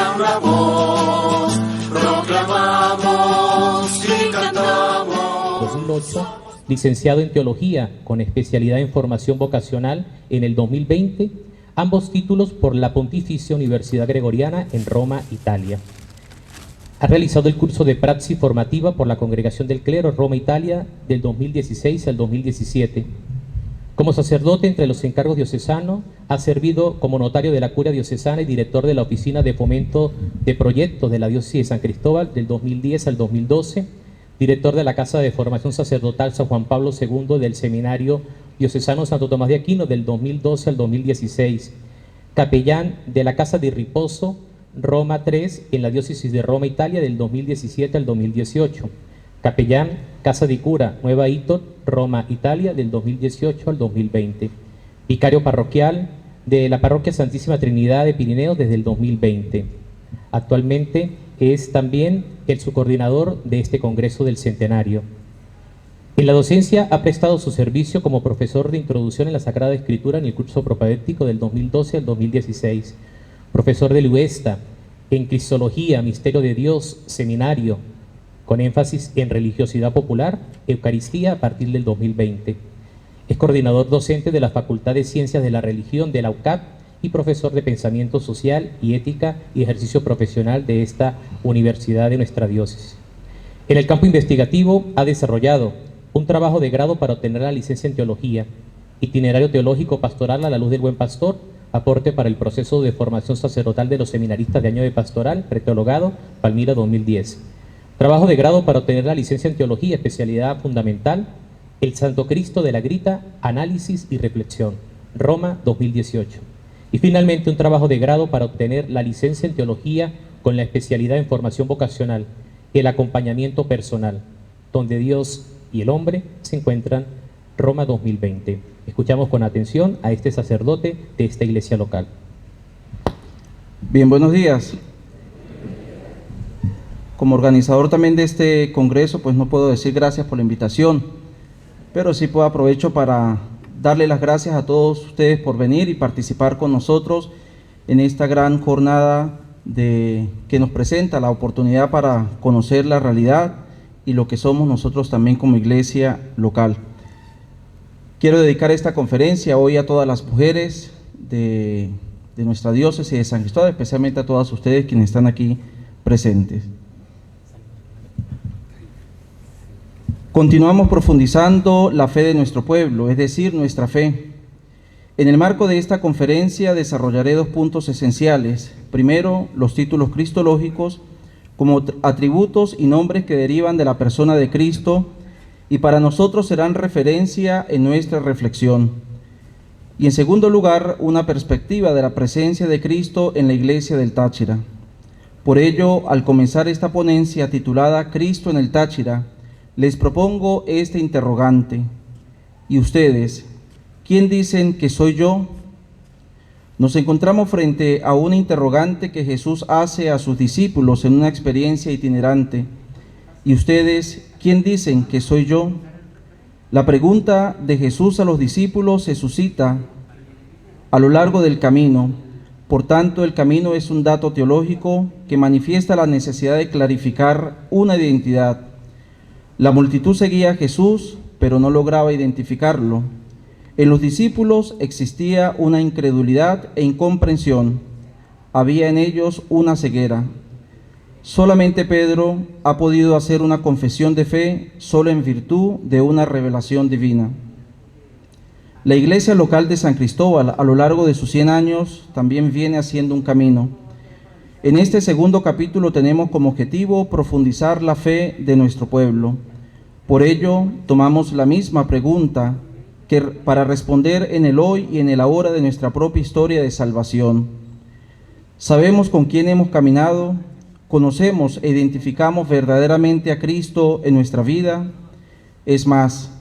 a una voz, proclamamos y cantamos. 2008, licenciado en Teología con especialidad en Formación Vocacional en el 2020, ambos títulos por la Pontificia Universidad Gregoriana en Roma, Italia. Ha realizado el curso de praxis formativa por la Congregación del Clero Roma, Italia, del 2016 al 2017. Como sacerdote entre los encargos diocesanos, ha servido como notario de la Curia Diocesana y director de la Oficina de Fomento de Proyectos de la Diócesis de San Cristóbal del 2010 al 2012, director de la Casa de Formación Sacerdotal San Juan Pablo II del Seminario Diocesano Santo Tomás de Aquino del 2012 al 2016, capellán de la Casa de Riposo Roma 3 en la Diócesis de Roma, Italia del 2017 al 2018, capellán Casa di Cura Nueva Itor, Roma, Italia del 2018 al 2020, vicario parroquial de la Parroquia Santísima Trinidad de Pirineos desde el 2020. Actualmente es también el subcoordinador de este Congreso del Centenario. En la docencia ha prestado su servicio como profesor de Introducción en la Sagrada Escritura en el curso propedéutico del 2012 al 2016, profesor de Luesta en Cristología, Misterio de Dios, Seminario, con énfasis en religiosidad popular, Eucaristía a partir del 2020. Es coordinador docente de la Facultad de Ciencias de la Religión de la UCAP y profesor de Pensamiento Social y Ética y Ejercicio Profesional de esta universidad de nuestra diócesis. En el campo investigativo ha desarrollado un trabajo de grado para obtener la licencia en Teología, Itinerario Teológico Pastoral a la Luz del Buen Pastor, aporte para el proceso de formación sacerdotal de los seminaristas de año de pastoral, preteologado, Palmira 2010. Trabajo de grado para obtener la licencia en Teología, especialidad fundamental, El Santo Cristo de la Grita, Análisis y Reflexión, Roma 2018. Y finalmente un trabajo de grado para obtener la licencia en Teología con la especialidad en Formación Vocacional, El Acompañamiento Personal, donde Dios y el hombre se encuentran, Roma 2020. Escuchamos con atención a este sacerdote de esta iglesia local. Bien, buenos días. Como organizador también de este congreso, pues no puedo decir gracias por la invitación, pero sí aprovecho para darle las gracias a todos ustedes por venir y participar con nosotros en esta gran jornada que nos presenta la oportunidad para conocer la realidad y lo que somos nosotros también como iglesia local. Quiero dedicar esta conferencia hoy a todas las mujeres de nuestra diócesis de San Cristóbal, especialmente a todas ustedes quienes están aquí presentes. Continuamos profundizando la fe de nuestro pueblo, es decir, nuestra fe. En el marco de esta conferencia desarrollaré 2 puntos esenciales. Primero, los títulos cristológicos como atributos y nombres que derivan de la persona de Cristo y para nosotros serán referencia en nuestra reflexión. Y en segundo lugar, una perspectiva de la presencia de Cristo en la iglesia del Táchira. Por ello, al comenzar esta ponencia titulada Cristo en el Táchira, les propongo este interrogante. ¿Y ustedes, quién dicen que soy yo? Nos encontramos frente a una interrogante que Jesús hace a sus discípulos en una experiencia itinerante. ¿Y ustedes, quién dicen que soy yo? La pregunta de Jesús a los discípulos se suscita a lo largo del camino. Por tanto, el camino es un dato teológico que manifiesta la necesidad de clarificar una identidad. La multitud seguía a Jesús, pero no lograba identificarlo. En los discípulos existía una incredulidad e incomprensión. Había en ellos una ceguera. Solamente Pedro ha podido hacer una confesión de fe solo en virtud de una revelación divina. La iglesia local de San Cristóbal, a lo largo de sus 100 años, también viene haciendo un camino. En este segundo capítulo tenemos como objetivo profundizar la fe de nuestro pueblo. Por ello, tomamos la misma pregunta para responder en el hoy y en el ahora de nuestra propia historia de salvación. ¿Sabemos con quién hemos caminado? ¿Conocemos e identificamos verdaderamente a Cristo en nuestra vida? Es más,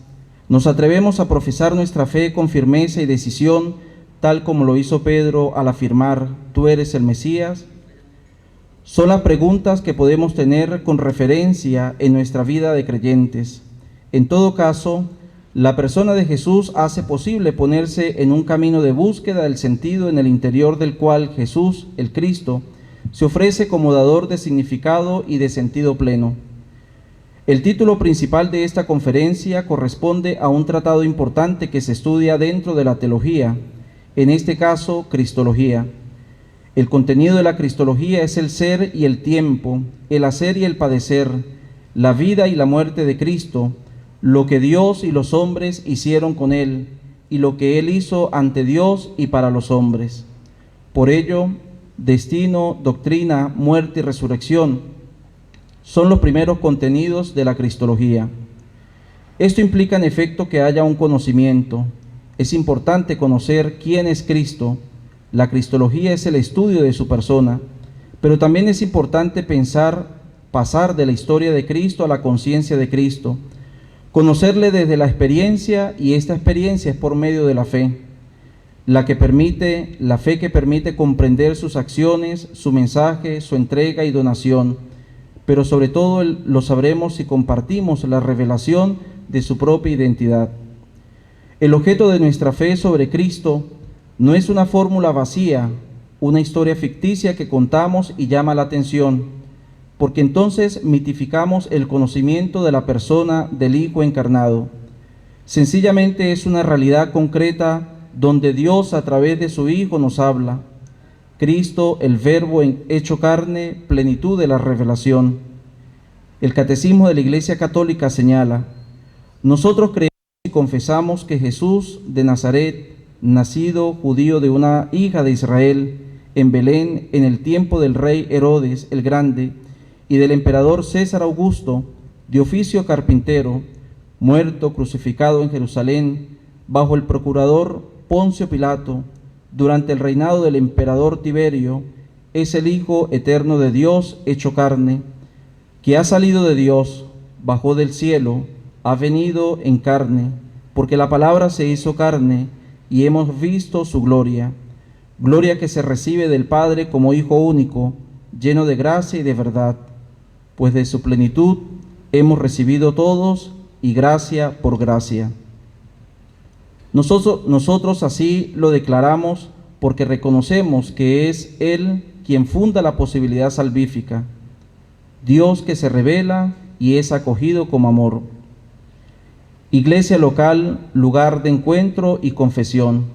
¿nos atrevemos a profesar nuestra fe con firmeza y decisión, tal como lo hizo Pedro al afirmar, ¿tú eres el Mesías? Son las preguntas que podemos tener con referencia en nuestra vida de creyentes. En todo caso, la persona de Jesús hace posible ponerse en un camino de búsqueda del sentido en el interior del cual Jesús, el Cristo, se ofrece como dador de significado y de sentido pleno. El título principal de esta conferencia corresponde a un tratado importante que se estudia dentro de la teología, en este caso, Cristología. El contenido de la Cristología es el ser y el tiempo, el hacer y el padecer, la vida y la muerte de Cristo, lo que Dios y los hombres hicieron con Él, y lo que Él hizo ante Dios y para los hombres. Por ello, destino, doctrina, muerte y resurrección son los primeros contenidos de la Cristología. Esto implica en efecto que haya un conocimiento. Es importante conocer quién es Cristo. La Cristología es el estudio de su persona, pero también es importante pasar de la historia de Cristo a la conciencia de Cristo, conocerle desde la experiencia, y esta experiencia es por medio de la fe, la fe que permite comprender sus acciones, su mensaje, su entrega y donación, pero sobre todo lo sabremos si compartimos la revelación de su propia identidad. El objeto de nuestra fe sobre Cristo no es una fórmula vacía, una historia ficticia que contamos y llama la atención, porque entonces mitificamos el conocimiento de la persona del Hijo encarnado. Sencillamente es una realidad concreta donde Dios a través de su Hijo nos habla. Cristo, el Verbo hecho carne, plenitud de la revelación. El Catecismo de la Iglesia Católica señala: nosotros creemos y confesamos que Jesús de Nazaret, nacido judío de una hija de Israel, en Belén, en el tiempo del rey Herodes el Grande y del emperador César Augusto, de oficio carpintero, muerto, crucificado en Jerusalén, bajo el procurador Poncio Pilato, durante el reinado del emperador Tiberio, es el Hijo eterno de Dios hecho carne, que ha salido de Dios, bajó del cielo, ha venido en carne, porque la palabra se hizo carne, y hemos visto su gloria, gloria que se recibe del Padre como Hijo único, lleno de gracia y de verdad, pues de su plenitud hemos recibido todos, y gracia por gracia. Nosotros así lo declaramos porque reconocemos que es Él quien funda la posibilidad salvífica, Dios que se revela y es acogido como amor. Iglesia local, lugar de encuentro y confesión.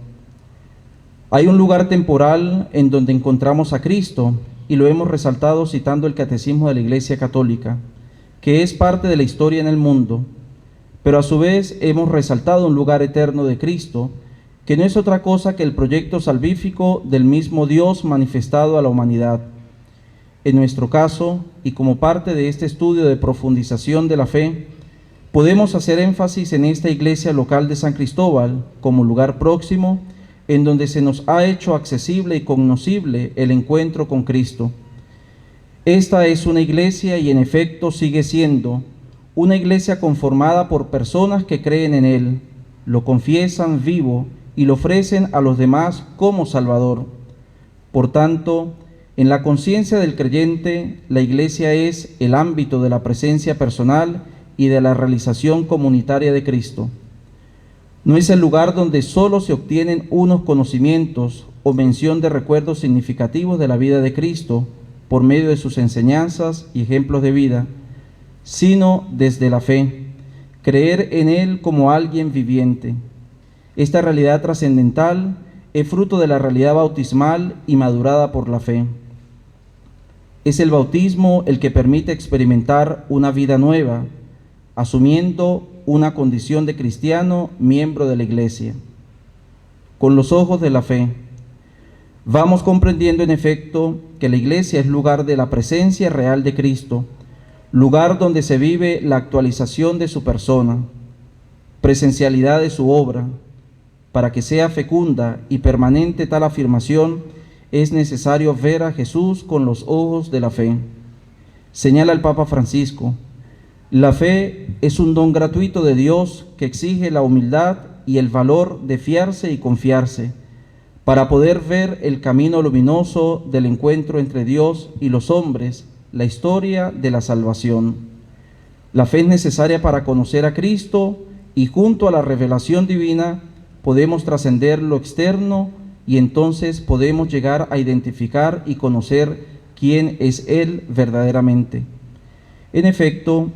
Hay un lugar temporal en donde encontramos a Cristo, y lo hemos resaltado citando el Catecismo de la Iglesia Católica, que es parte de la historia en el mundo. Pero a su vez hemos resaltado un lugar eterno de Cristo, que no es otra cosa que el proyecto salvífico del mismo Dios manifestado a la humanidad. En nuestro caso, y como parte de este estudio de profundización de la fe, podemos hacer énfasis en esta iglesia local de San Cristóbal como lugar próximo en donde se nos ha hecho accesible y cognoscible el encuentro con Cristo. Esta es una iglesia y en efecto sigue siendo una iglesia conformada por personas que creen en Él, lo confiesan vivo y lo ofrecen a los demás como Salvador. Por tanto, en la conciencia del creyente, la iglesia es el ámbito de la presencia personal y de la realización comunitaria de Cristo. No es el lugar donde solo se obtienen unos conocimientos o mención de recuerdos significativos de la vida de Cristo por medio de sus enseñanzas y ejemplos de vida, sino desde la fe, creer en Él como alguien viviente. Esta realidad trascendental es fruto de la realidad bautismal y madurada por la fe. Es el bautismo el que permite experimentar una vida nueva, asumiendo una condición de cristiano, miembro de la Iglesia. Con los ojos de la fe, vamos comprendiendo en efecto que la Iglesia es lugar de la presencia real de Cristo, lugar donde se vive la actualización de su persona, presencialidad de su obra. Para que sea fecunda y permanente tal afirmación, es necesario ver a Jesús con los ojos de la fe. Señala el Papa Francisco: la fe es un don gratuito de Dios que exige la humildad y el valor de fiarse y confiarse, para poder ver el camino luminoso del encuentro entre Dios y los hombres, la historia de la salvación. La fe es necesaria para conocer a Cristo, y junto a la revelación divina podemos trascender lo externo, y entonces podemos llegar a identificar y conocer quién es Él verdaderamente. En efecto,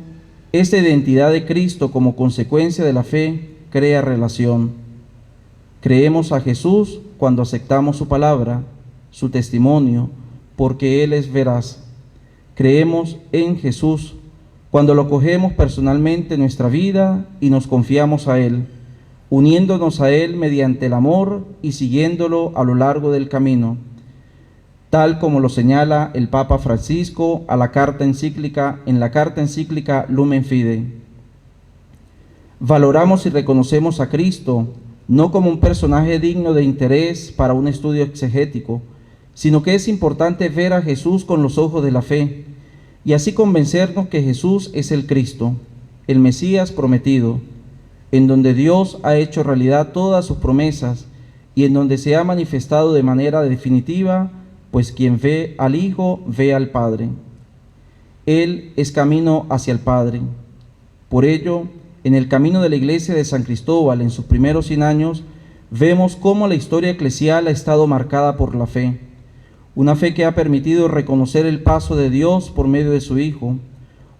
esta identidad de Cristo como consecuencia de la fe crea relación. Creemos a Jesús cuando aceptamos su palabra, su testimonio, porque Él es veraz. Creemos en Jesús cuando lo acogemos personalmente en nuestra vida y nos confiamos a Él, uniéndonos a Él mediante el amor y siguiéndolo a lo largo del camino, tal como lo señala el Papa Francisco en la carta encíclica Lumen Fidei. Valoramos y reconocemos a Cristo no como un personaje digno de interés para un estudio exegético, sino que es importante ver a Jesús con los ojos de la fe y así convencernos que Jesús es el Cristo, el Mesías prometido, en donde Dios ha hecho realidad todas sus promesas y en donde se ha manifestado de manera definitiva, pues quien ve al Hijo ve al Padre. Él es camino hacia el Padre. Por ello, en el camino de la iglesia de San Cristóbal en sus primeros 100 años, vemos cómo la historia eclesial ha estado marcada por la fe. Una fe que ha permitido reconocer el paso de Dios por medio de su Hijo.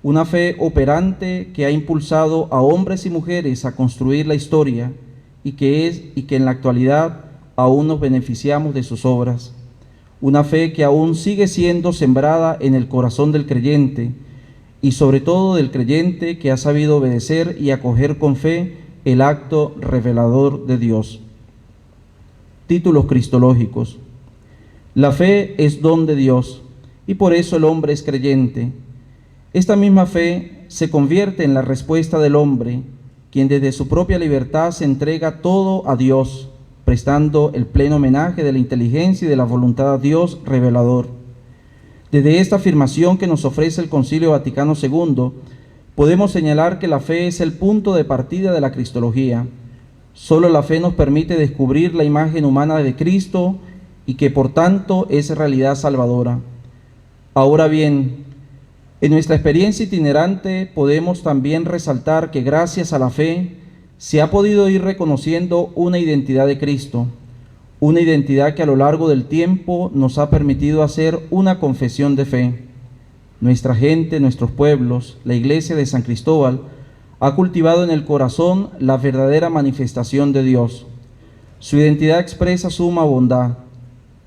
Una fe operante que ha impulsado a hombres y mujeres a construir la historia y que en la actualidad aún nos beneficiamos de sus obras. Una fe que aún sigue siendo sembrada en el corazón del creyente y sobre todo del creyente que ha sabido obedecer y acoger con fe el acto revelador de Dios. Títulos cristológicos. La fe es don de Dios y por eso el hombre es creyente. Esta misma fe se convierte en la respuesta del hombre, quien desde su propia libertad se entrega todo a Dios, prestando el pleno homenaje de la inteligencia y de la voluntad a Dios revelador. Desde esta afirmación que nos ofrece el Concilio Vaticano II, podemos señalar que la fe es el punto de partida de la cristología. Solo la fe nos permite descubrir la imagen humana de Cristo y que por tanto es realidad salvadora. Ahora bien, en nuestra experiencia itinerante podemos también resaltar que gracias a la fe se ha podido ir reconociendo una identidad de Cristo, una identidad que a lo largo del tiempo nos ha permitido hacer una confesión de fe. Nuestra gente, nuestros pueblos, la iglesia de San Cristóbal, ha cultivado en el corazón la verdadera manifestación de Dios. Su identidad expresa suma bondad,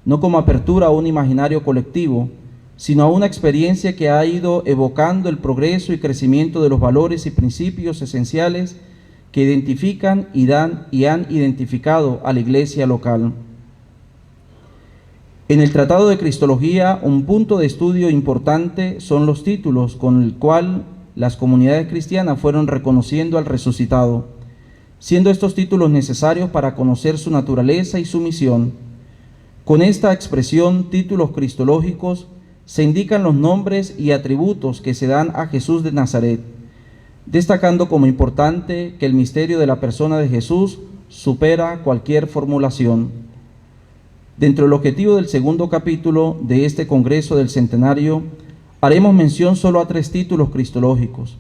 no como apertura a un imaginario colectivo, sino a una experiencia que ha ido evocando el progreso y crecimiento de los valores y principios esenciales que identifican y han identificado a la iglesia local. En el Tratado de Cristología, un punto de estudio importante son los títulos con el cual las comunidades cristianas fueron reconociendo al resucitado, siendo estos títulos necesarios para conocer su naturaleza y su misión. Con esta expresión, títulos cristológicos, se indican los nombres y atributos que se dan a Jesús de Nazaret, destacando como importante que el misterio de la persona de Jesús supera cualquier formulación. Dentro del objetivo del segundo capítulo de este Congreso del Centenario, haremos mención solo a 3 títulos cristológicos.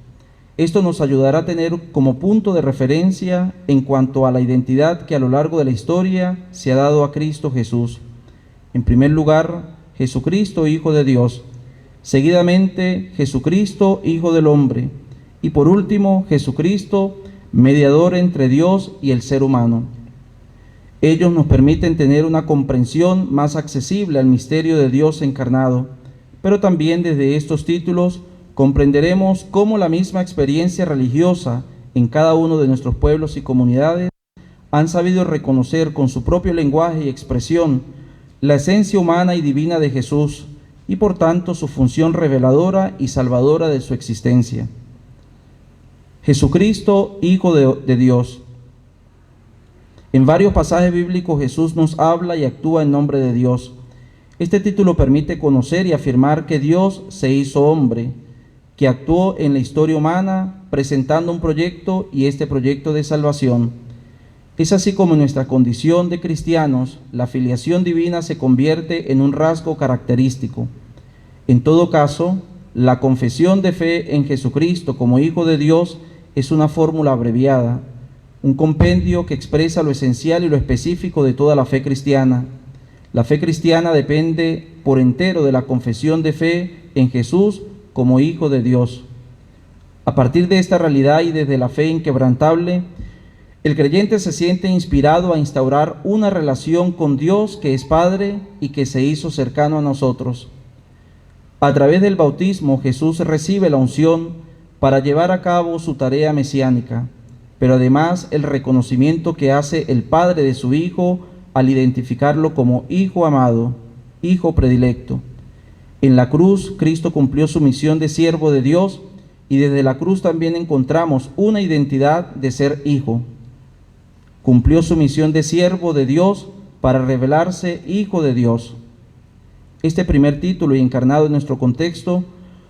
Esto nos ayudará a tener como punto de referencia en cuanto a la identidad que a lo largo de la historia se ha dado a Cristo Jesús. En primer lugar, Jesucristo, Hijo de Dios. Seguidamente, Jesucristo, Hijo del Hombre. Y por último, Jesucristo, mediador entre Dios y el ser humano. Ellos nos permiten tener una comprensión más accesible al misterio de Dios encarnado, pero también desde estos títulos comprenderemos cómo la misma experiencia religiosa en cada uno de nuestros pueblos y comunidades han sabido reconocer con su propio lenguaje y expresión la esencia humana y divina de Jesús y por tanto su función reveladora y salvadora de su existencia. Jesucristo, Hijo de Dios. En varios pasajes bíblicos Jesús nos habla y actúa en nombre de Dios. Este título permite conocer y afirmar que Dios se hizo hombre, que actuó en la historia humana presentando un proyecto y este proyecto de salvación. Es así como en nuestra condición de cristianos, la filiación divina se convierte en un rasgo característico. En todo caso, la confesión de fe en Jesucristo como Hijo de Dios es una fórmula abreviada, un compendio que expresa lo esencial y lo específico de toda la fe cristiana. La fe cristiana depende por entero de la confesión de fe en Jesús como Hijo de Dios. A partir de esta realidad y desde la fe inquebrantable, el creyente se siente inspirado a instaurar una relación con Dios que es Padre y que se hizo cercano a nosotros. A través del bautismo, Jesús recibe la unción para llevar a cabo su tarea mesiánica, pero además el reconocimiento que hace el Padre de su Hijo al identificarlo como Hijo amado, Hijo predilecto. En la cruz, Cristo cumplió su misión de siervo de Dios y desde la cruz también encontramos una identidad de ser Hijo. Cumplió su misión de siervo de Dios para revelarse Hijo de Dios. Este primer título, y encarnado en nuestro contexto,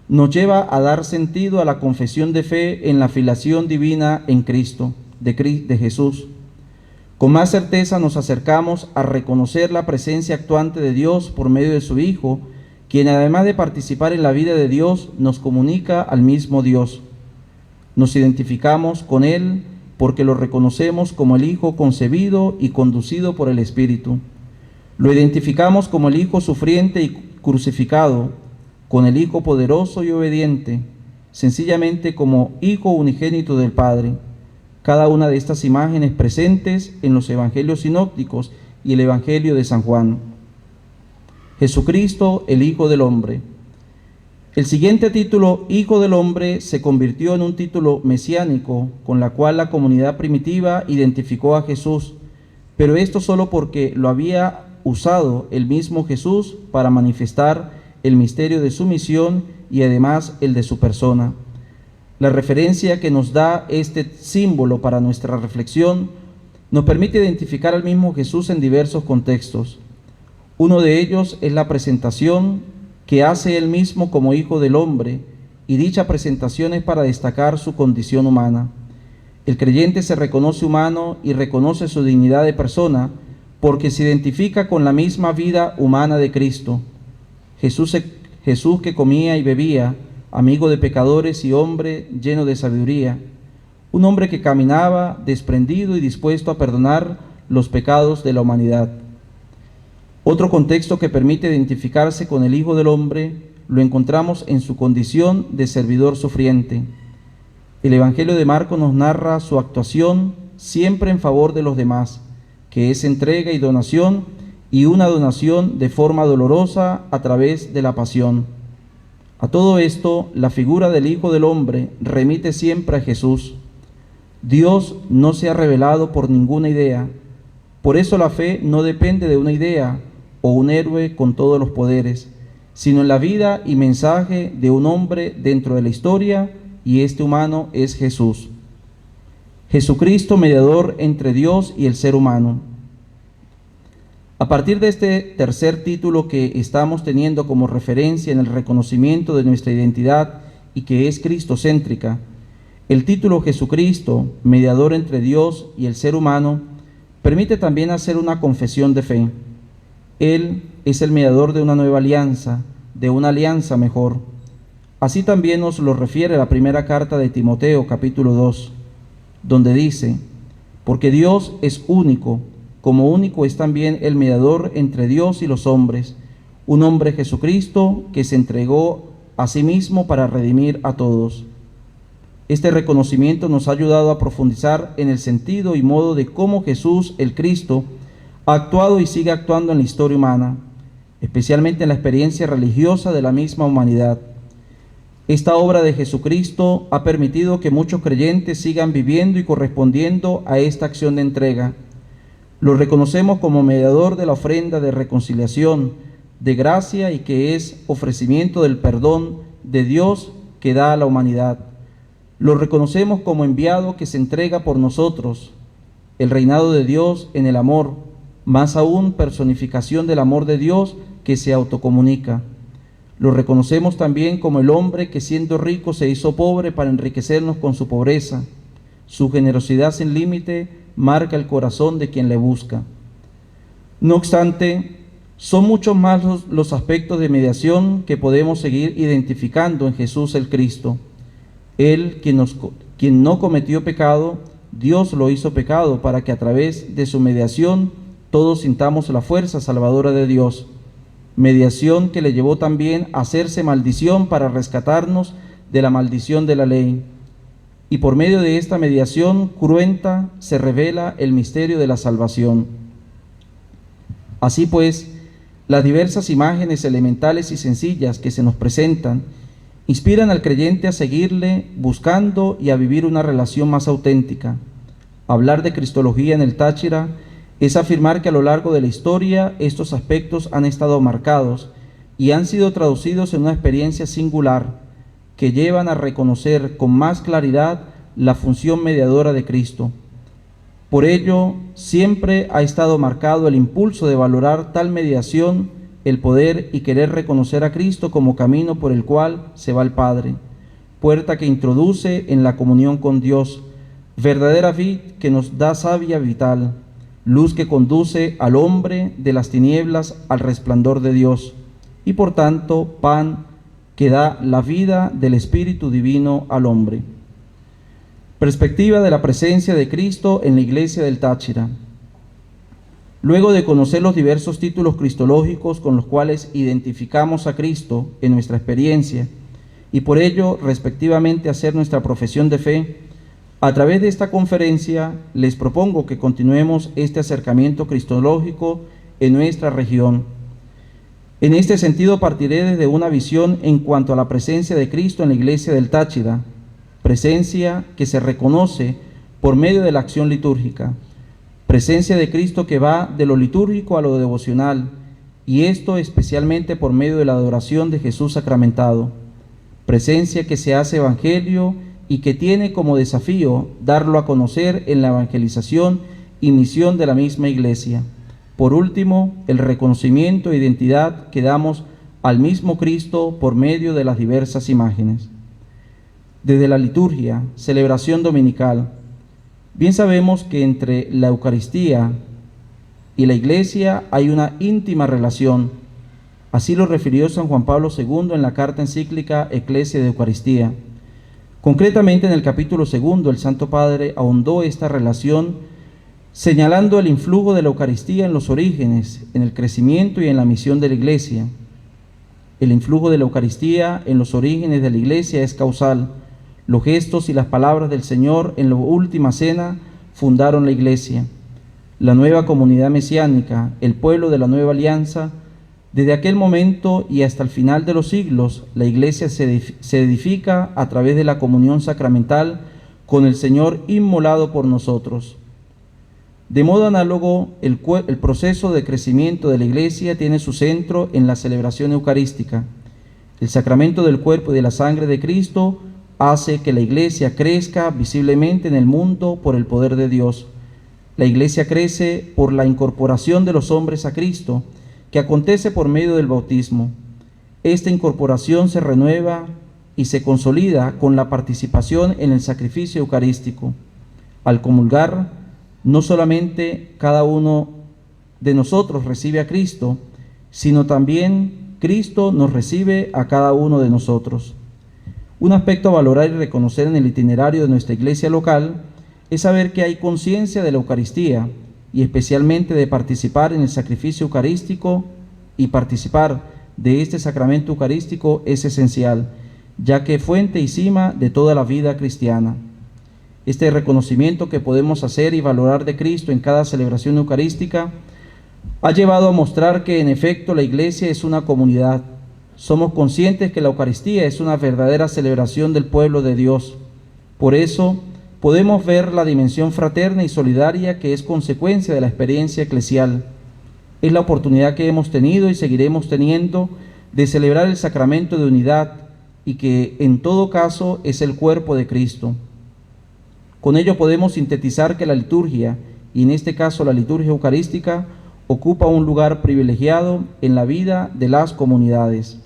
nos lleva a dar sentido a la confesión de fe en la filiación divina en Cristo, de Jesús. Con más certeza nos acercamos a reconocer la presencia actuante de Dios por medio de su Hijo, quien además de participar en la vida de Dios, nos comunica al mismo Dios. Nos identificamos con Él porque lo reconocemos como el Hijo concebido y conducido por el Espíritu. Lo identificamos como el Hijo sufriente y crucificado, con el Hijo poderoso y obediente, sencillamente como Hijo unigénito del Padre. Cada una de estas imágenes presentes en los Evangelios sinópticos y el Evangelio de San Juan. Jesucristo, el Hijo del Hombre. El siguiente título, Hijo del Hombre, se convirtió en un título mesiánico, con la cual la comunidad primitiva identificó a Jesús, pero esto solo porque lo había usado el mismo Jesús para manifestar el misterio de su misión y además el de su persona. La referencia que nos da este símbolo para nuestra reflexión nos permite identificar al mismo Jesús en diversos contextos. Uno de ellos es la presentación que hace él mismo como Hijo del Hombre, y dicha presentación es para destacar su condición humana. El creyente se reconoce humano y reconoce su dignidad de persona porque se identifica con la misma vida humana de Cristo. Jesús que comía y bebía, amigo de pecadores y hombre lleno de sabiduría, un hombre que caminaba desprendido y dispuesto a perdonar los pecados de la humanidad. Otro contexto que permite identificarse con el Hijo del Hombre lo encontramos en su condición de servidor sufriente. El Evangelio de Marcos nos narra su actuación siempre en favor de los demás, que es entrega y donación, y una donación de forma dolorosa a través de la pasión. A todo esto, la figura del Hijo del Hombre remite siempre a Jesús. Dios no se ha revelado por ninguna idea. Por eso la fe no depende de una idea o un héroe con todos los poderes, sino en la vida y mensaje de un hombre dentro de la historia, y este humano es Jesús. Jesucristo, mediador entre Dios y el ser humano. A partir de este tercer título que estamos teniendo como referencia en el reconocimiento de nuestra identidad y que es cristocéntrica, el título Jesucristo, mediador entre Dios y el ser humano, permite también hacer una confesión de fe. Él es el mediador de una nueva alianza, de una alianza mejor. Así también nos lo refiere la primera carta de Timoteo, capítulo 2, donde dice: porque Dios es único, como único es también el mediador entre Dios y los hombres, un hombre Jesucristo que se entregó a sí mismo para redimir a todos. Este reconocimiento nos ha ayudado a profundizar en el sentido y modo de cómo Jesús, el Cristo, ha actuado y sigue actuando en la historia humana, especialmente en la experiencia religiosa de la misma humanidad. Esta obra de Jesucristo ha permitido que muchos creyentes sigan viviendo y correspondiendo a esta acción de entrega. Lo reconocemos como mediador de la ofrenda de reconciliación, de gracia, y que es ofrecimiento del perdón de Dios que da a la humanidad. Lo reconocemos como enviado que se entrega por nosotros, el reinado de Dios en el amor, más aún personificación del amor de Dios que se autocomunica. Lo reconocemos también como el hombre que siendo rico se hizo pobre para enriquecernos con su pobreza. Su generosidad sin límite marca el corazón de quien le busca. No obstante, son muchos más los aspectos de mediación que podemos seguir identificando en Jesús el Cristo. Él, quien no cometió pecado, Dios lo hizo pecado para que a través de su mediación todos sintamos la fuerza salvadora de Dios. mediación que le llevó también a hacerse maldición para rescatarnos de la maldición de la ley. Y por medio de esta mediación cruenta se revela el misterio de la salvación. Así pues, las diversas imágenes elementales y sencillas que se nos presentan inspiran al creyente a seguirle buscando y a vivir una relación más auténtica. Hablar de cristología en el Táchira es afirmar que a lo largo de la historia estos aspectos han estado marcados y han sido traducidos en una experiencia singular que llevan a reconocer con más claridad la función mediadora de Cristo. Por ello, siempre ha estado marcado el impulso de valorar tal mediación, el poder y querer reconocer a Cristo como camino por el cual se va al Padre, puerta que introduce en la comunión con Dios, verdadera vid que nos da savia vital, luz que conduce al hombre de las tinieblas al resplandor de Dios, y por tanto pan que da la vida del Espíritu Divino al hombre. Perspectiva de la presencia de Cristo en la Iglesia del Táchira. Luego de conocer los diversos títulos cristológicos con los cuales identificamos a Cristo en nuestra experiencia y por ello respectivamente hacer nuestra profesión de fe, a través de esta conferencia les propongo que continuemos este acercamiento cristológico en nuestra región. En este sentido partiré desde una visión en cuanto a la presencia de Cristo en la Iglesia del Táchira, presencia que se reconoce por medio de la acción litúrgica, presencia de Cristo que va de lo litúrgico a lo devocional, y esto especialmente por medio de la adoración de Jesús sacramentado, presencia que se hace evangelio y que tiene como desafío darlo a conocer en la evangelización y misión de la misma Iglesia. Por último, el reconocimiento e identidad que damos al mismo Cristo por medio de las diversas imágenes. Desde la liturgia, celebración dominical, bien sabemos que entre la Eucaristía y la Iglesia hay una íntima relación. Así lo refirió San Juan Pablo II en la carta encíclica Ecclesia de Eucaristía. Concretamente en el capítulo 2, el Santo Padre ahondó esta relación señalando el influjo de la Eucaristía en los orígenes, en el crecimiento y en la misión de la Iglesia. El influjo de la Eucaristía en los orígenes de la Iglesia es causal. Los gestos y las palabras del Señor en la última cena fundaron la Iglesia. La nueva comunidad mesiánica, el pueblo de la nueva alianza, desde aquel momento y hasta el final de los siglos, la Iglesia se edifica a través de la comunión sacramental con el Señor inmolado por nosotros. De modo análogo, el proceso de crecimiento de la Iglesia tiene su centro en la celebración eucarística. El sacramento del cuerpo y de la sangre de Cristo hace que la Iglesia crezca visiblemente en el mundo por el poder de Dios. La Iglesia crece por la incorporación de los hombres a Cristo, que acontece por medio del bautismo. Esta incorporación se renueva y se consolida con la participación en el sacrificio eucarístico. Al comulgar, no solamente cada uno de nosotros recibe a Cristo, sino también Cristo nos recibe a cada uno de nosotros. Un aspecto a valorar y reconocer en el itinerario de nuestra iglesia local es saber que hay conciencia de la Eucaristía y especialmente de participar en el sacrificio eucarístico, y participar de este sacramento eucarístico es esencial, ya que es fuente y cima de toda la vida cristiana. Este reconocimiento que podemos hacer y valorar de Cristo en cada celebración eucarística ha llevado a mostrar que en efecto la Iglesia es una comunidad. Somos conscientes que la Eucaristía es una verdadera celebración del pueblo de Dios. Por eso podemos ver la dimensión fraterna y solidaria que es consecuencia de la experiencia eclesial. Es la oportunidad que hemos tenido y seguiremos teniendo de celebrar el sacramento de unidad y que en todo caso es el cuerpo de Cristo. Con ello podemos sintetizar que la liturgia, y en este caso la liturgia eucarística, ocupa un lugar privilegiado en la vida de las comunidades.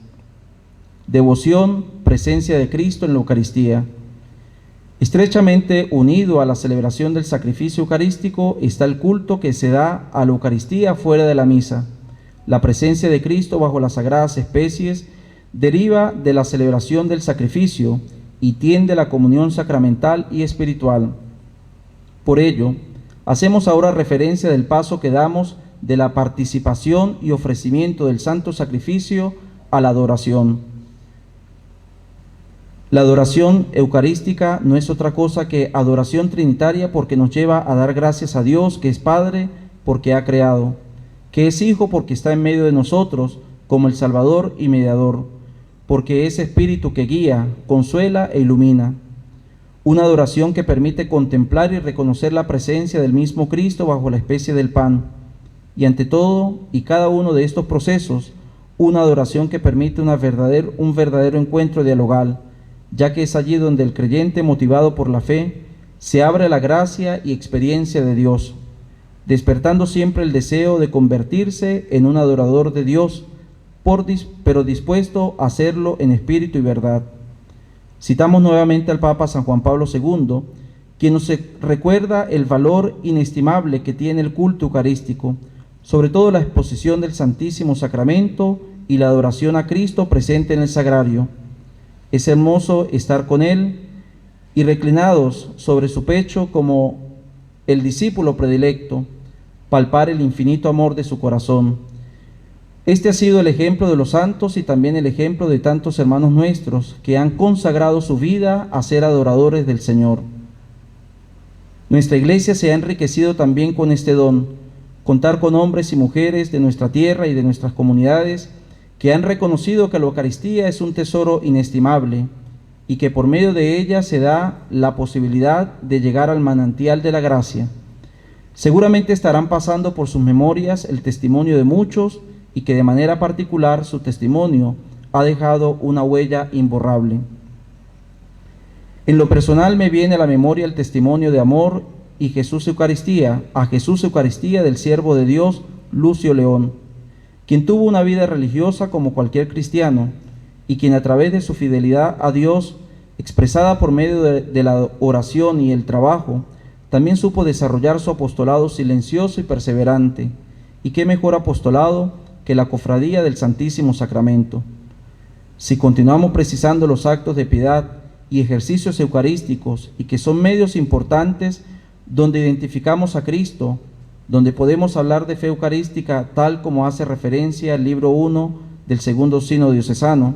Devoción, presencia de Cristo en la Eucaristía. Estrechamente unido a la celebración del sacrificio eucarístico está el culto que se da a la Eucaristía fuera de la misa. La presencia de Cristo bajo las sagradas especies deriva de la celebración del sacrificio y tiende a la comunión sacramental y espiritual. Por ello, hacemos ahora referencia del paso que damos de la participación y ofrecimiento del santo sacrificio a la adoración. La adoración eucarística no es otra cosa que adoración trinitaria, porque nos lleva a dar gracias a Dios, que es Padre, porque ha creado, que es Hijo, porque está en medio de nosotros como el Salvador y Mediador, porque es Espíritu que guía, consuela e ilumina. Una adoración que permite contemplar y reconocer la presencia del mismo Cristo bajo la especie del pan. Y ante todo y cada uno de estos procesos, una adoración que permite un verdadero encuentro dialogal, ya que es allí donde el creyente, motivado por la fe, se abre a la gracia y experiencia de Dios, despertando siempre el deseo de convertirse en un adorador de Dios, pero dispuesto a hacerlo en espíritu y verdad. Citamos nuevamente al Papa San Juan Pablo II, quien nos recuerda el valor inestimable que tiene el culto eucarístico, sobre todo la exposición del Santísimo Sacramento y la adoración a Cristo presente en el sagrario. Es hermoso estar con Él y reclinados sobre su pecho como el discípulo predilecto, palpar el infinito amor de su corazón. Este ha sido el ejemplo de los santos y también el ejemplo de tantos hermanos nuestros que han consagrado su vida a ser adoradores del Señor. Nuestra Iglesia se ha enriquecido también con este don, contar con hombres y mujeres de nuestra tierra y de nuestras comunidades que han reconocido que la Eucaristía es un tesoro inestimable y que por medio de ella se da la posibilidad de llegar al manantial de la gracia. Seguramente estarán pasando por sus memorias el testimonio de muchos y que de manera particular su testimonio ha dejado una huella imborrable. En lo personal me viene a la memoria el testimonio de amor a Jesús Eucaristía del siervo de Dios Lucio León, quien tuvo una vida religiosa como cualquier cristiano y quien a través de su fidelidad a Dios, expresada por medio de la oración y el trabajo, también supo desarrollar su apostolado silencioso y perseverante. ¿Y qué mejor apostolado que la cofradía del Santísimo Sacramento? Si continuamos precisando los actos de piedad y ejercicios eucarísticos, y que son medios importantes donde identificamos a Cristo, donde podemos hablar de fe eucarística tal como hace referencia el libro 1 del Segundo Sínodo Diocesano,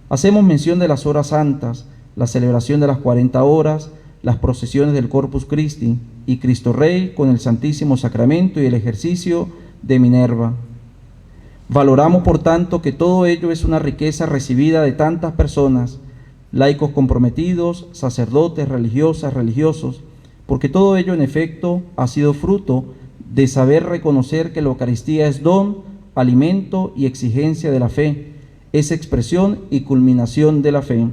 hacemos mención de las horas santas, la celebración de las 40 horas, las procesiones del Corpus Christi y Cristo Rey con el Santísimo Sacramento y el ejercicio de Minerva. Valoramos, por tanto, que todo ello es una riqueza recibida de tantas personas, laicos comprometidos, sacerdotes, religiosas, religiosos, porque todo ello en efecto ha sido fruto de saber reconocer que la Eucaristía es don, alimento y exigencia de la fe, es expresión y culminación de la fe.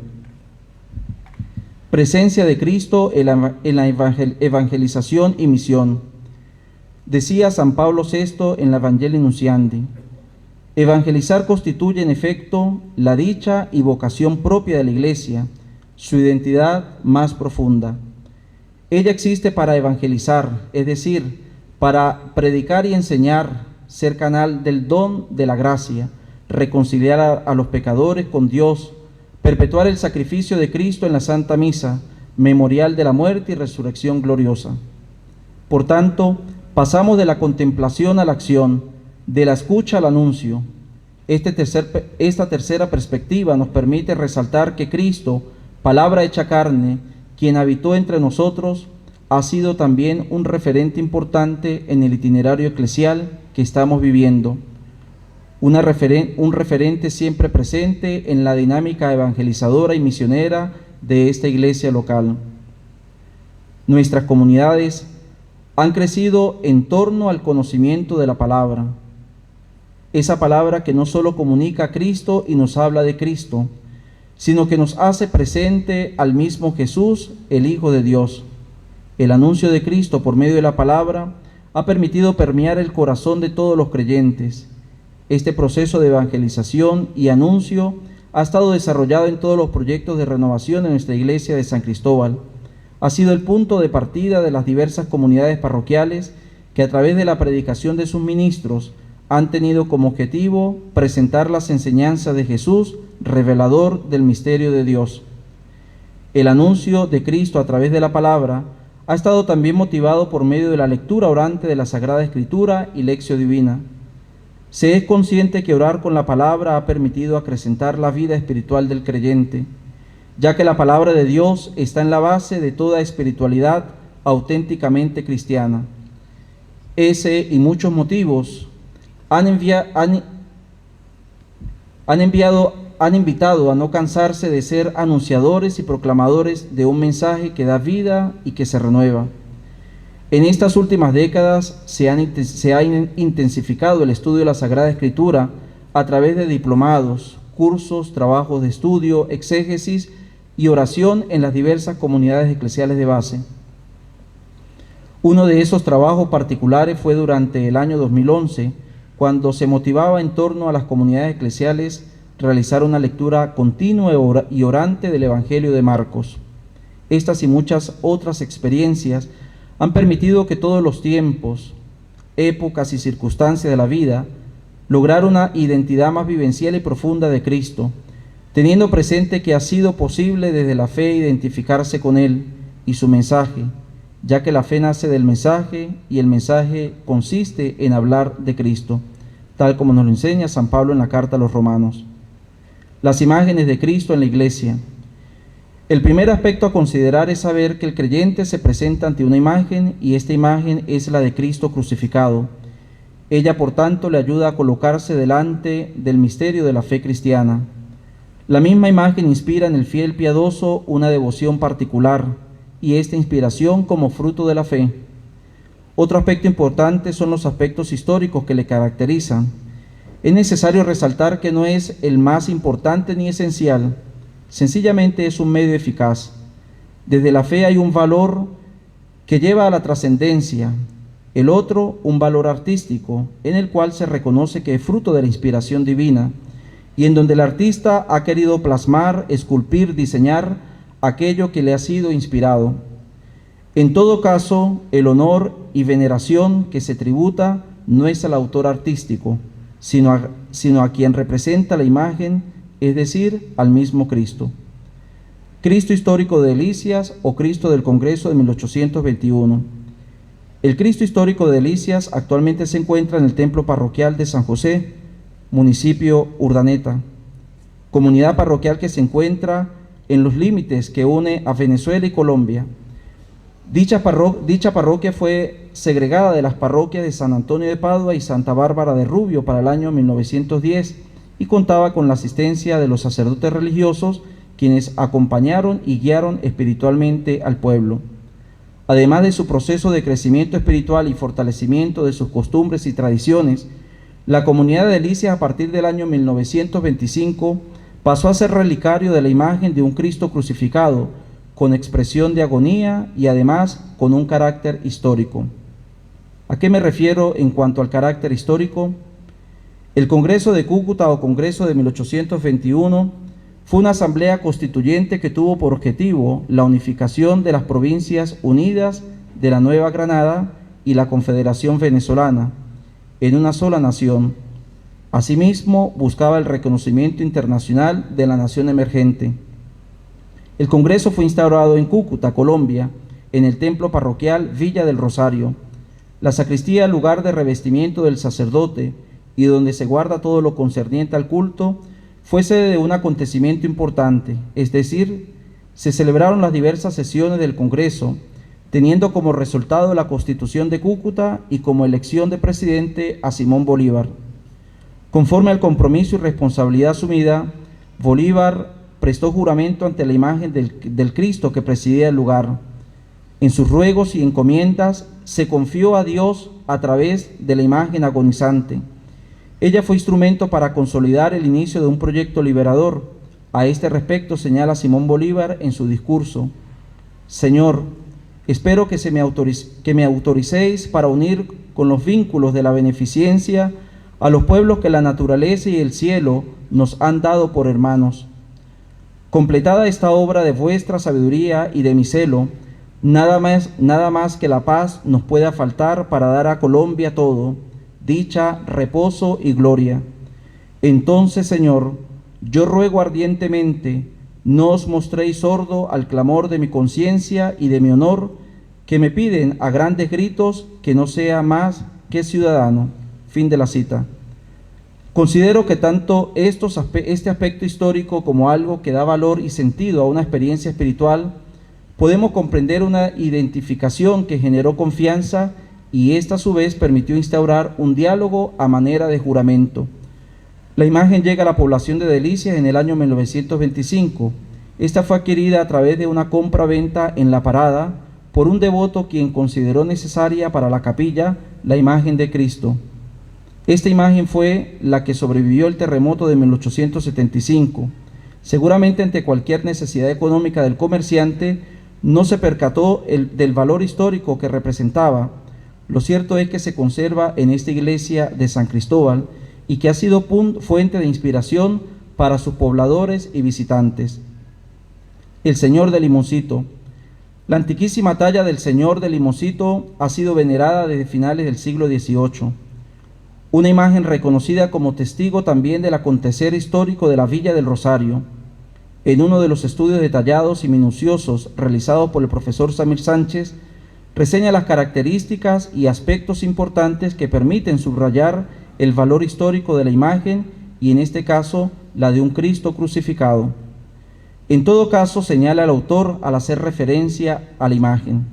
Presencia de Cristo en la evangelización y misión. Decía San Pablo VI en la Evangelii Nuntiandi: evangelizar constituye en efecto la dicha y vocación propia de la Iglesia, su identidad más profunda. Ella existe para evangelizar, es decir, para predicar y enseñar, ser canal del don de la gracia, reconciliar a los pecadores con Dios, perpetuar el sacrificio de Cristo en la Santa Misa, memorial de la muerte y resurrección gloriosa. Por tanto, pasamos de la contemplación a la acción, de la escucha al anuncio. Esta tercera perspectiva nos permite resaltar que Cristo, palabra hecha carne, quien habitó entre nosotros, ha sido también un referente importante en el itinerario eclesial que estamos viviendo, un referente siempre presente en la dinámica evangelizadora y misionera de esta iglesia local. Nuestras comunidades han crecido en torno al conocimiento de la palabra, esa palabra que no solo comunica a Cristo y nos habla de Cristo, sino que nos hace presente al mismo Jesús, el Hijo de Dios. El anuncio de Cristo por medio de la palabra ha permitido permear el corazón de todos los creyentes. Este proceso de evangelización y anuncio ha estado desarrollado en todos los proyectos de renovación en nuestra iglesia de San Cristóbal. Ha sido el punto de partida de las diversas comunidades parroquiales que a través de la predicación de sus ministros han tenido como objetivo presentar las enseñanzas de Jesús, revelador del misterio de Dios. El anuncio de Cristo a través de la palabra ha estado también motivado por medio de la lectura orante de la Sagrada Escritura y lección divina. Se es consciente que orar con la palabra ha permitido acrecentar la vida espiritual del creyente, ya que la palabra de Dios está en la base de toda espiritualidad auténticamente cristiana. Ese y muchos motivos han invitado a no cansarse de ser anunciadores y proclamadores de un mensaje que da vida y que se renueva. En estas últimas décadas se ha intensificado el estudio de la Sagrada Escritura a través de diplomados, cursos, trabajos de estudio, exégesis y oración en las diversas comunidades eclesiales de base. Uno de esos trabajos particulares fue durante el año 2011, cuando se motivaba en torno a las comunidades eclesiales realizar una lectura continua y orante del Evangelio de Marcos. Estas y muchas otras experiencias han permitido que todos los tiempos, épocas y circunstancias de la vida lograr una identidad más vivencial y profunda de Cristo, teniendo presente que ha sido posible desde la fe identificarse con Él y su mensaje, ya que la fe nace del mensaje y el mensaje consiste en hablar de Cristo, tal como nos lo enseña San Pablo en la carta a los Romanos. Las imágenes de Cristo en la Iglesia. El primer aspecto a considerar es saber que el creyente se presenta ante una imagen y esta imagen es la de Cristo crucificado. Ella, por tanto, le ayuda a colocarse delante del misterio de la fe cristiana. La misma imagen inspira en el fiel piadoso una devoción particular y esta inspiración como fruto de la fe. Otro aspecto importante son los aspectos históricos que le caracterizan. Es necesario resaltar que no es el más importante ni esencial, sencillamente es un medio eficaz. Desde la fe hay un valor que lleva a la trascendencia, el otro un valor artístico, en el cual se reconoce que es fruto de la inspiración divina, y en donde el artista ha querido plasmar, esculpir, diseñar aquello que le ha sido inspirado. En todo caso, el honor y veneración que se tributa no es al autor artístico, sino a quien representa la imagen, es decir, al mismo Cristo. Cristo histórico de Delicias o Cristo del Congreso de 1821. El Cristo histórico de Delicias actualmente se encuentra en el templo parroquial de San José, municipio Urdaneta, comunidad parroquial que se encuentra en los límites que une a Venezuela y Colombia. Dicha parroquia fue segregada de las parroquias de San Antonio de Padua y Santa Bárbara de Rubio para el año 1910 y contaba con la asistencia de los sacerdotes religiosos quienes acompañaron y guiaron espiritualmente al pueblo. Además de su proceso de crecimiento espiritual y fortalecimiento de sus costumbres y tradiciones, la comunidad de Delicias a partir del año 1925 pasó a ser relicario de la imagen de un Cristo crucificado, con expresión de agonía y además con un carácter histórico. ¿A qué me refiero en cuanto al carácter histórico? El Congreso de Cúcuta o Congreso de 1821 fue una asamblea constituyente que tuvo por objetivo la unificación de las provincias unidas de la Nueva Granada y la Confederación Venezolana en una sola nación. Asimismo, buscaba el reconocimiento internacional de la nación emergente. El Congreso fue instaurado en Cúcuta, Colombia, en el templo parroquial Villa del Rosario. La sacristía, lugar de revestimiento del sacerdote y donde se guarda todo lo concerniente al culto, fue sede de un acontecimiento importante, es decir, se celebraron las diversas sesiones del Congreso, teniendo como resultado la Constitución de Cúcuta y como elección de presidente a Simón Bolívar. Conforme al compromiso y responsabilidad asumida, Bolívar prestó juramento ante la imagen del Cristo que presidía el lugar. En sus ruegos y encomiendas se confió a Dios a través de la imagen agonizante. Ella fue instrumento para consolidar el inicio de un proyecto liberador. A este respecto señala Simón Bolívar en su discurso: Señor, espero que me autoricéis para unir con los vínculos de la beneficencia a los pueblos que la naturaleza y el cielo nos han dado por hermanos. Completada esta obra de vuestra sabiduría y de mi celo, nada más que la paz nos pueda faltar para dar a Colombia todo, dicha, reposo y gloria. Entonces, Señor, yo ruego ardientemente, no os mostréis sordo al clamor de mi conciencia y de mi honor, que me piden a grandes gritos que no sea más que ciudadano. Fin de la cita. Considero que tanto este aspecto histórico como algo que da valor y sentido a una experiencia espiritual, podemos comprender una identificación que generó confianza y esta a su vez permitió instaurar un diálogo a manera de juramento. La imagen llega a la población de Delicias en el año 1925. Esta fue adquirida a través de una compra-venta en La Parada por un devoto quien consideró necesaria para la capilla la imagen de Cristo. Esta imagen fue la que sobrevivió el terremoto de 1875. Seguramente ante cualquier necesidad económica del comerciante no se percató del valor histórico que representaba. Lo cierto es que se conserva en esta iglesia de San Cristóbal y que ha sido fuente de inspiración para sus pobladores y visitantes. El Señor de Limoncito. La antiquísima talla del Señor de Limoncito ha sido venerada desde finales del siglo XVIII. Una imagen reconocida como testigo también del acontecer histórico de la Villa del Rosario. En uno de los estudios detallados y minuciosos realizados por el profesor Samir Sánchez, reseña las características y aspectos importantes que permiten subrayar el valor histórico de la imagen y en este caso la de un Cristo crucificado. En todo caso, señala el autor al hacer referencia a la imagen.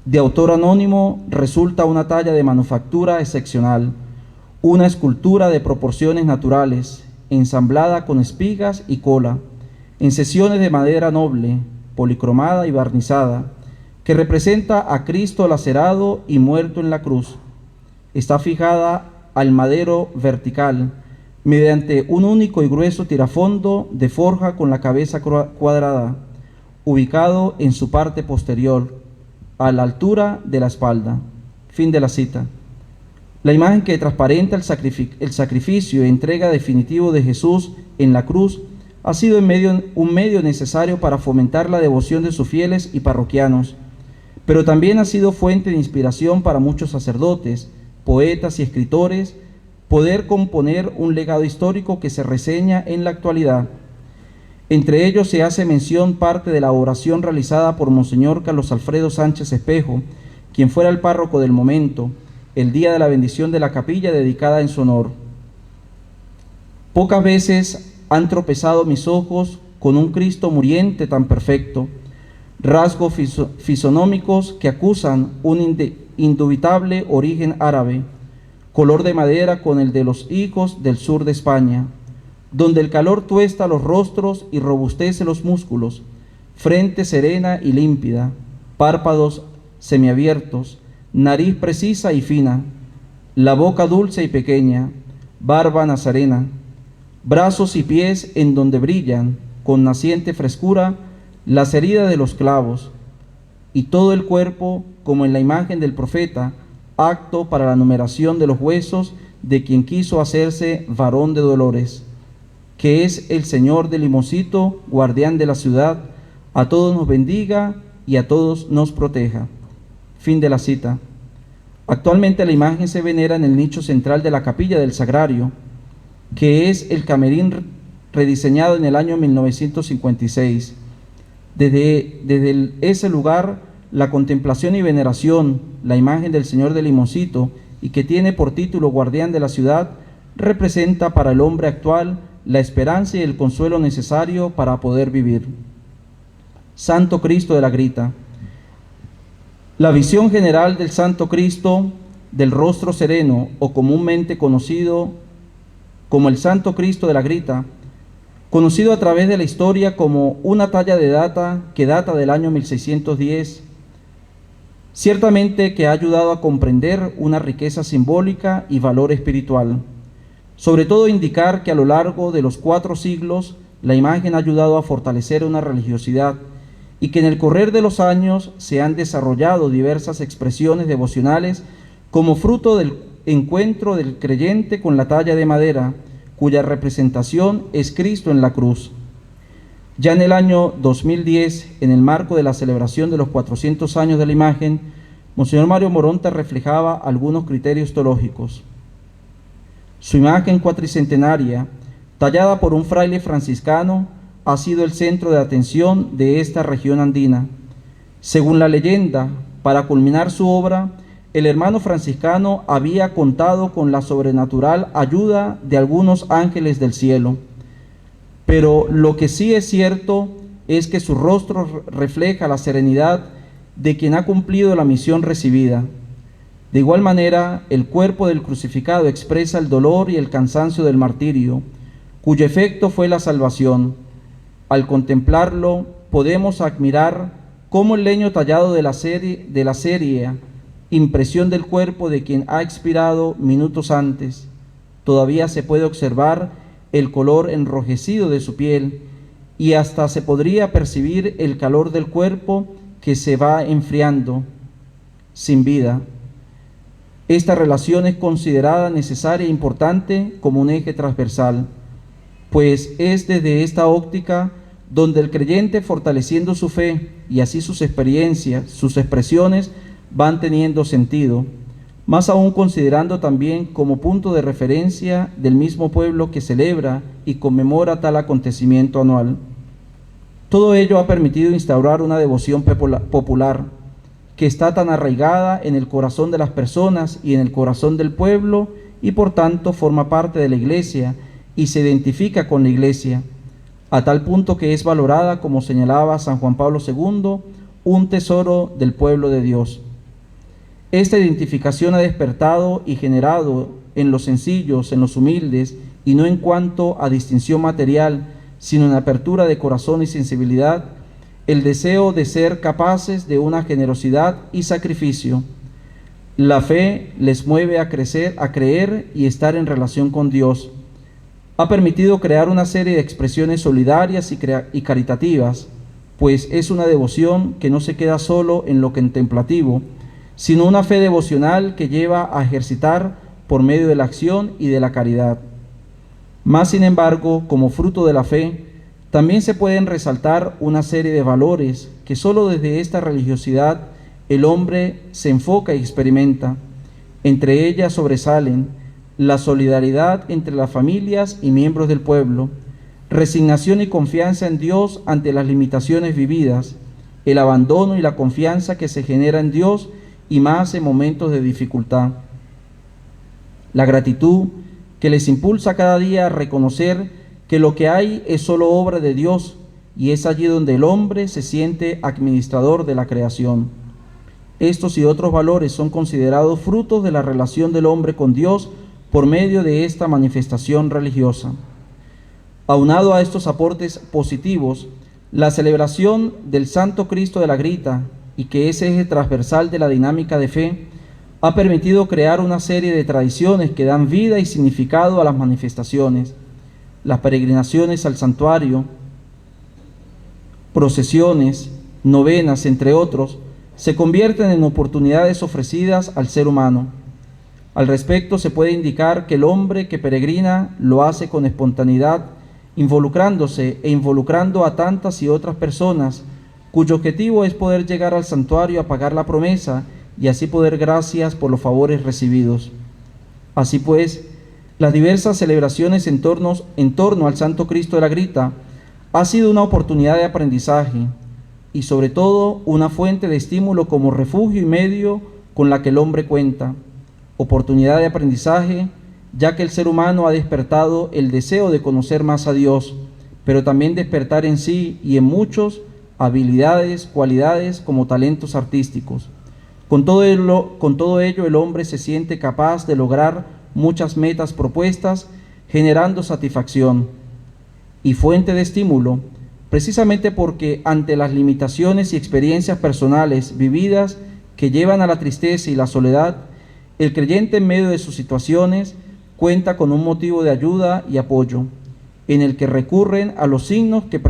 De autor anónimo resulta una talla de manufactura excepcional, una escultura de proporciones naturales, ensamblada con espigas y cola, en sesiones de madera noble, policromada y barnizada, que representa a Cristo lacerado y muerto en la cruz. Está fijada al madero vertical, mediante un único y grueso tirafondo de forja con la cabeza cuadrada, ubicado en su parte posterior, a la altura de la espalda. Fin de la cita. La imagen que transparenta el sacrificio y entrega definitivo de Jesús en la cruz ha sido un medio necesario para fomentar la devoción de sus fieles y parroquianos, pero también ha sido fuente de inspiración para muchos sacerdotes, poetas y escritores, poder componer un legado histórico que se reseña en la actualidad. Entre ellos se hace mención parte de la oración realizada por Monseñor Carlos Alfredo Sánchez Espejo, quien fuera el párroco del momento, el día de la bendición de la capilla dedicada en su honor. Pocas veces han tropezado mis ojos con un Cristo muriente tan perfecto, rasgos fisonómicos que acusan un indubitable origen árabe, color de madera con el de los hijos del sur de España, donde el calor tuesta los rostros y robustece los músculos, frente serena y límpida, párpados semiabiertos, nariz precisa y fina, la boca dulce y pequeña, barba nazarena, brazos y pies en donde brillan, con naciente frescura, las heridas de los clavos, y todo el cuerpo, como en la imagen del profeta, apto para la numeración de los huesos de quien quiso hacerse varón de dolores, que es el Señor de Limoncito, guardián de la ciudad, a todos nos bendiga y a todos nos proteja. Fin de la cita. Actualmente la imagen se venera en el nicho central de la capilla del Sagrario, que es el camerín rediseñado en el año 1956. Desde ese lugar, la contemplación y veneración, la imagen del Señor de Limoncito, y que tiene por título guardián de la ciudad, representa para el hombre actual la esperanza y el consuelo necesario para poder vivir. Santo Cristo de la Grita. La visión general del Santo Cristo del rostro sereno, o comúnmente conocido como el Santo Cristo de la Grita, conocido a través de la historia como una talla que data del año 1610, ciertamente que ha ayudado a comprender una riqueza simbólica y valor espiritual. Sobre todo indicar que a lo largo de los 4 siglos la imagen ha ayudado a fortalecer una religiosidad y que en el correr de los años se han desarrollado diversas expresiones devocionales como fruto del encuentro del creyente con la talla de madera, cuya representación es Cristo en la cruz. Ya en el año 2010, en el marco de la celebración de los 400 años de la imagen, Monseñor Mario Moronta reflejaba algunos criterios teológicos. Su imagen cuatricentenaria, tallada por un fraile franciscano, ha sido el centro de atención de esta región andina. Según la leyenda, para culminar su obra, el hermano franciscano había contado con la sobrenatural ayuda de algunos ángeles del cielo. Pero lo que sí es cierto es que su rostro refleja la serenidad de quien ha cumplido la misión recibida. De igual manera, el cuerpo del crucificado expresa el dolor y el cansancio del martirio, cuyo efecto fue la salvación. Al contemplarlo, podemos admirar cómo el leño tallado de la serie impresión del cuerpo de quien ha expirado minutos antes, todavía se puede observar el color enrojecido de su piel y hasta se podría percibir el calor del cuerpo que se va enfriando, sin vida. Esta relación es considerada necesaria e importante como un eje transversal, pues es desde esta óptica donde el creyente, fortaleciendo su fe y así sus experiencias, sus expresiones, van teniendo sentido, más aún considerando también como punto de referencia del mismo pueblo que celebra y conmemora tal acontecimiento anual. Todo ello ha permitido instaurar una devoción popular que está tan arraigada en el corazón de las personas y en el corazón del pueblo y por tanto forma parte de la Iglesia y se identifica con la Iglesia, a tal punto que es valorada, como señalaba San Juan Pablo II, un tesoro del pueblo de Dios. Esta identificación ha despertado y generado en los sencillos, en los humildes, y no en cuanto a distinción material, sino en apertura de corazón y sensibilidad, el deseo de ser capaces de una generosidad y sacrificio. La fe les mueve a crecer, a creer y estar en relación con Dios. Ha permitido crear una serie de expresiones solidarias y caritativas, pues es una devoción que no se queda solo en lo contemplativo, sino una fe devocional que lleva a ejercitar por medio de la acción y de la caridad. Más sin embargo, como fruto de la fe, también se pueden resaltar una serie de valores que solo desde esta religiosidad el hombre se enfoca y experimenta. Entre ellas sobresalen la solidaridad entre las familias y miembros del pueblo, resignación y confianza en Dios ante las limitaciones vividas, el abandono y la confianza que se genera en Dios y más en momentos de dificultad. La gratitud que les impulsa cada día a reconocer que lo que hay es solo obra de Dios y es allí donde el hombre se siente administrador de la creación. Estos y otros valores son considerados frutos de la relación del hombre con Dios por medio de esta manifestación religiosa. Aunado a estos aportes positivos, la celebración del Santo Cristo de la Grita, y que es eje transversal de la dinámica de fe, ha permitido crear una serie de tradiciones que dan vida y significado a las manifestaciones. Las peregrinaciones al santuario, procesiones, novenas, entre otros, se convierten en oportunidades ofrecidas al ser humano. Al respecto, se puede indicar que el hombre que peregrina lo hace con espontaneidad, involucrándose e involucrando a tantas y otras personas, cuyo objetivo es poder llegar al santuario a pagar la promesa y así poder gracias por los favores recibidos. Así pues, las diversas celebraciones en torno al Santo Cristo de la Grita ha sido una oportunidad de aprendizaje y sobre todo una fuente de estímulo como refugio y medio con la que el hombre cuenta. Oportunidad de aprendizaje, ya que el ser humano ha despertado el deseo de conocer más a Dios, pero también despertar en sí y en muchos habilidades, cualidades como talentos artísticos. Con todo ello, el hombre se siente capaz de lograr muchas metas propuestas, generando satisfacción y fuente de estímulo, precisamente porque ante las limitaciones y experiencias personales vividas que llevan a la tristeza y la soledad, el creyente en medio de sus situaciones cuenta con un motivo de ayuda y apoyo, en el que recurren a los signos que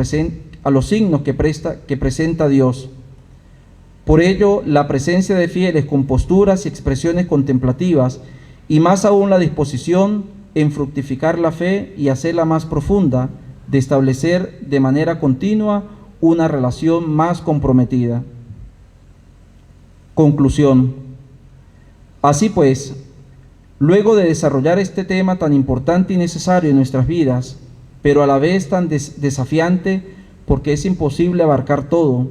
presenta Dios. Por ello, la presencia de fieles con posturas y expresiones contemplativas, y más aún la disposición en fructificar la fe y hacerla más profunda, de establecer de manera continua una relación más comprometida. Conclusión. Así pues, luego de desarrollar este tema tan importante y necesario en nuestras vidas, pero a la vez tan desafiante porque es imposible abarcar todo,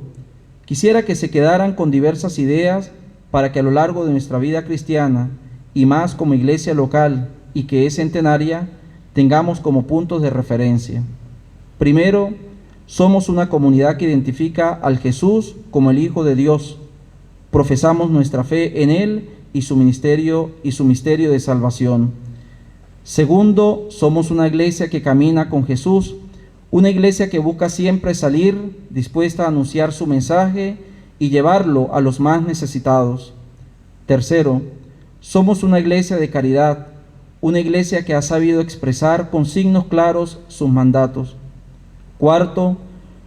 Quisiera que se quedaran con diversas ideas para que a lo largo de nuestra vida cristiana, y más como iglesia local y que es centenaria, tengamos como puntos de referencia. Primero, somos una comunidad que identifica al Jesús como el Hijo de Dios. Profesamos nuestra fe en Él y su misterio de salvación. Segundo, somos una iglesia que camina con Jesús, una iglesia que busca siempre salir dispuesta a anunciar su mensaje y llevarlo a los más necesitados. Tercero, somos una iglesia de caridad, una iglesia que ha sabido expresar con signos claros sus mandatos. Cuarto,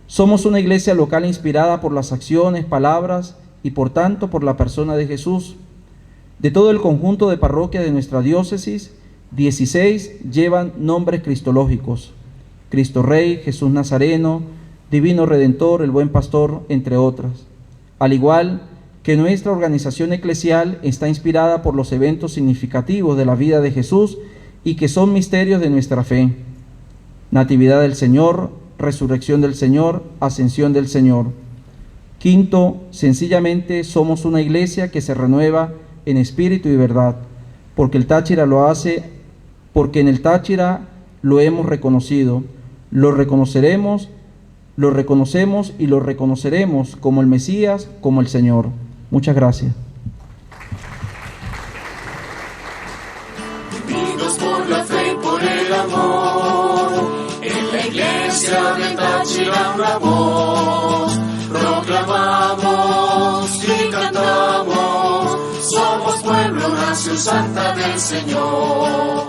somos una iglesia local inspirada por las acciones, palabras y por tanto por la persona de Jesús. De todo el conjunto de parroquias de nuestra diócesis, 16 llevan nombres cristológicos: Cristo Rey, Jesús Nazareno, Divino Redentor, el Buen Pastor, entre otras. Al igual que nuestra organización eclesial está inspirada por los eventos significativos de la vida de Jesús y que son misterios de nuestra fe: Natividad del Señor, Resurrección del Señor, Ascensión del Señor. Quinto, sencillamente somos una iglesia que se renueva en espíritu y verdad, porque el Táchira lo hace, porque en el Táchira lo hemos reconocido, lo reconocemos y lo reconoceremos como el Mesías, como el Señor. Muchas gracias. Unidos por la fe y por el amor, en la iglesia de Táchira una voz, proclamamos y cantamos, somos pueblo, nación santa del Señor.